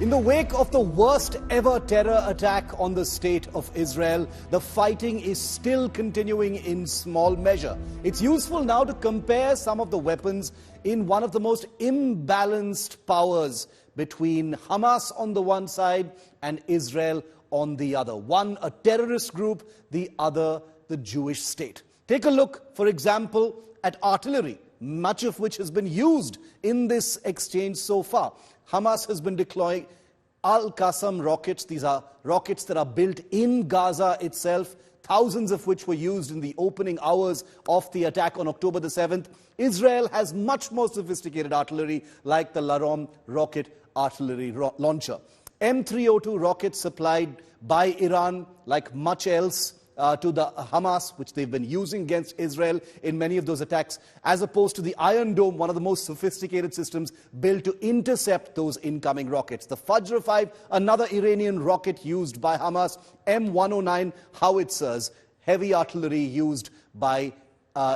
In the wake of the worst ever terror attack on the state of Israel, the fighting is still continuing in small measure. It's useful now to compare some of the weapons in one of the most imbalanced powers between Hamas on the one side and Israel on the other. One, a terrorist group, the other, the Jewish state. Take a look, for example, at artillery, much of which has been used in this exchange so far. Hamas has been deploying Al-Qassam rockets. These are rockets that are built in Gaza itself, thousands of which were used in the opening hours of the attack on October the 7th. Israel has much more sophisticated artillery like the Laram rocket artillery launcher. M302 rockets supplied by Iran, like much else, to the Hamas, which they've been using against Israel in many of those attacks, as opposed to the Iron Dome, one of the most sophisticated systems built to intercept those incoming rockets. The Fajr 5, another Iranian rocket used by Hamas. M109 howitzers, heavy artillery used by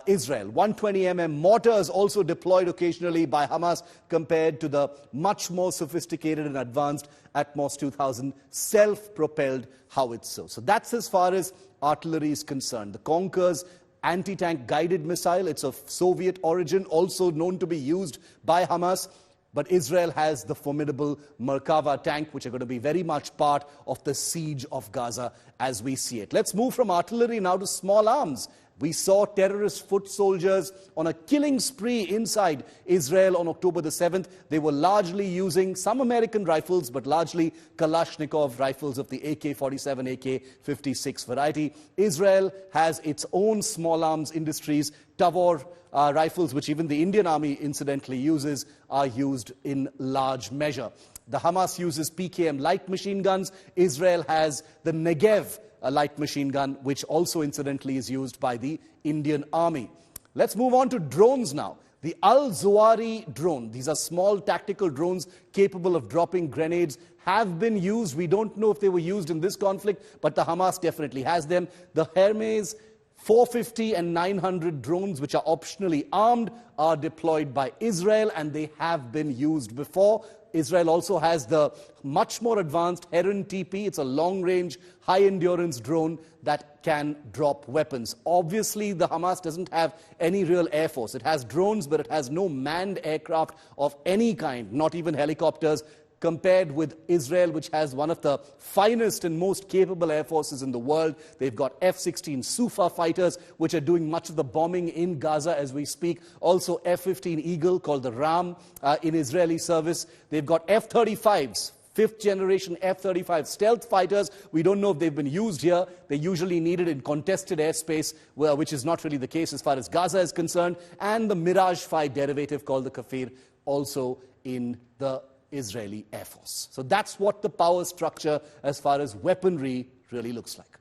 Israel. 120mm mortars also deployed occasionally by Hamas, compared to the much more sophisticated and advanced Atmos 2000 self-propelled howitzer. So that's as far as artillery is concerned. The Conquer's anti-tank guided missile, it's of Soviet origin, also known to be used by Hamas. But Israel has the formidable Merkava tank, which are going to be very much part of the siege of Gaza as we see it. Let's move from artillery now to small arms. We saw terrorist foot soldiers on a killing spree inside Israel on October the 7th. They were largely using some American rifles, but largely Kalashnikov rifles of the AK-47, AK-56 variety. Israel has its own small arms industries. Tavor rifles, which even the Indian army incidentally uses, are used in large measure. The Hamas uses PKM light machine guns. Israel has the Negev, a light machine gun, which also incidentally is used by the Indian army. Let's move on to drones now. The Al-Zawari drone, these are small tactical drones capable of dropping grenades, have been used. We don't know if they were used in this conflict, but the Hamas definitely has them. The Hermes 450 and 900 drones, which are optionally armed, are deployed by Israel, and they have been used before. Israel also has the much more advanced Heron TP. It's a long-range, high-endurance drone that can drop weapons. Obviously, the Hamas doesn't have any real air force. It has drones, but it has no manned aircraft of any kind, not even helicopters, compared with Israel, which has one of the finest and most capable air forces in the world. They've got F-16 Sufa fighters, which are doing much of the bombing in Gaza as we speak. Also F-15 Eagle, called the Ram, in Israeli service. They've got F-35s, fifth-generation F-35 stealth fighters. We don't know if they've been used here. They're usually needed in contested airspace, which is not really the case as far as Gaza is concerned. And the Mirage 5 derivative, called the Kafir, also in the Israeli Air Force. So that's what the power structure as far as weaponry really looks like.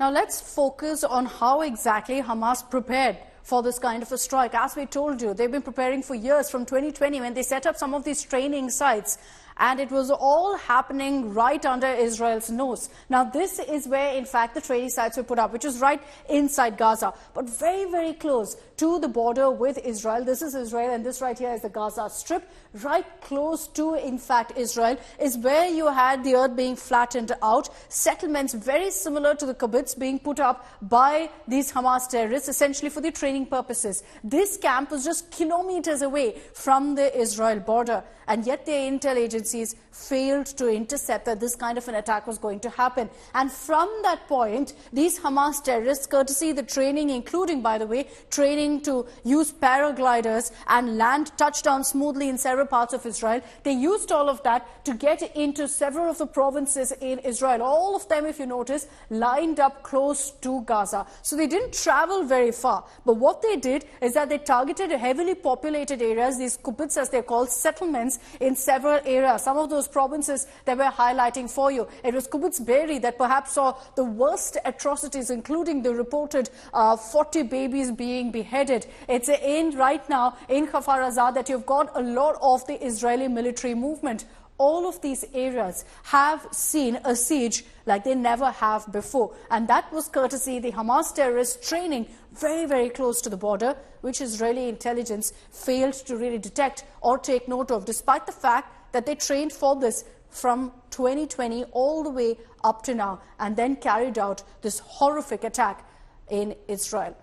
Now let's focus on how exactly Hamas prepared for this kind of a strike. As we told you, they've been preparing for years, from 2020 when they set up some of these training sites. And it was all happening right under Israel's nose. Now, this is where, in fact, the training sites were put up, which is right inside Gaza, but very, very close to the border with Israel. This is Israel, and this right here is the Gaza Strip. Right close to, in fact, Israel is where you had the earth being flattened out. Settlements very similar to the kibbutz being put up by these Hamas terrorists, essentially for the training purposes. This camp was just kilometers away from the Israel border. And yet their intel agencies failed to intercept that this kind of an attack was going to happen. And from that point, these Hamas terrorists, courtesy the training, including, by the way, training to use paragliders and land touchdown smoothly in several parts of Israel, they used all of that to get into several of the provinces in Israel. All of them, if you notice, lined up close to Gaza. So they didn't travel very far. But what they did is that they targeted heavily populated areas, these kibbutz as they're called, settlements, in several areas. Some of those provinces that we're highlighting for you. It was Kibbutz Be'eri that perhaps saw the worst atrocities, including the reported 40 babies being beheaded. It's in right now in Kfar Aza that you've got a lot of the Israeli military movement. all of these areas have seen a siege like they never have before. And that was courtesy the Hamas terrorists training very, very close to the border, which Israeli intelligence failed to really detect or take note of, despite the fact that they trained for this from 2020 all the way up to now, and then carried out this horrific attack in Israel.